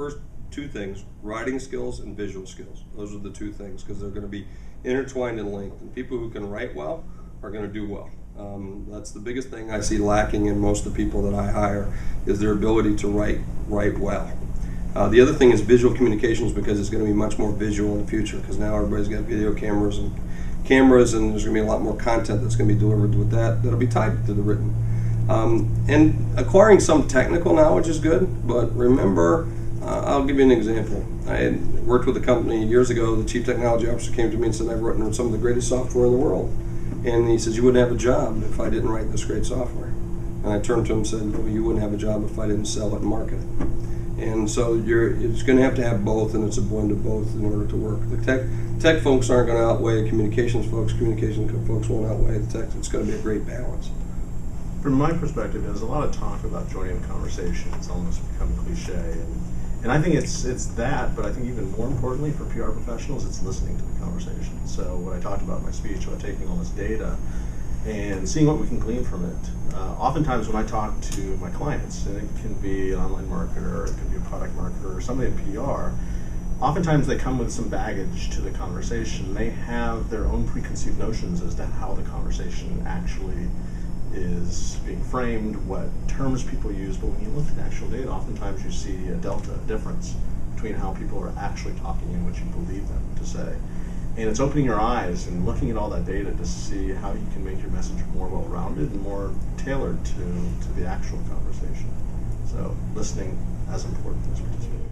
first two things, writing skills and visual skills. Those are the two things, because they're going to be intertwined and linked. And people who can write well are going to do well. That's the biggest thing I see lacking in most of the people that I hire, is their ability to write well. The other thing is visual communications, because it's going to be much more visual in the future, because now everybody's got video cameras, and there's going to be a lot more content that's going to be delivered with that'll be tied to the written. And acquiring some technical knowledge is good, but remember, I'll give you an example. I had worked with a company years ago. The chief technology officer came to me and said, I've written some of the greatest software in the world. And he says, you wouldn't have a job if I didn't write this great software. And I turned to him and said, well, you wouldn't have a job if I didn't sell it and market it. And so it's going to have both, and it's a blend of both in order to work. The tech folks aren't going to outweigh the communications folks. Communications folks won't outweigh the tech. It's going to be a great balance. From my perspective, there's a lot of talk about joining a conversation. It's almost become cliche. And I think it's that, but I think even more importantly for PR professionals, it's listening to the conversation. So what I talked about in my speech about taking all this data and seeing what we can glean from it. Oftentimes when I talk to my clients, and it can be an online marketer, it can be a product marketer, or somebody in PR, oftentimes they come with some baggage to the conversation. They have their own preconceived notions as to how the conversation actually is being framed, what terms people use, but when you look at actual data, oftentimes you see a delta, a difference between how people are actually talking and what you believe them to say. And it's opening your eyes and looking at all that data to see how you can make your message more well-rounded and more tailored to the actual conversation. So listening as important as participating.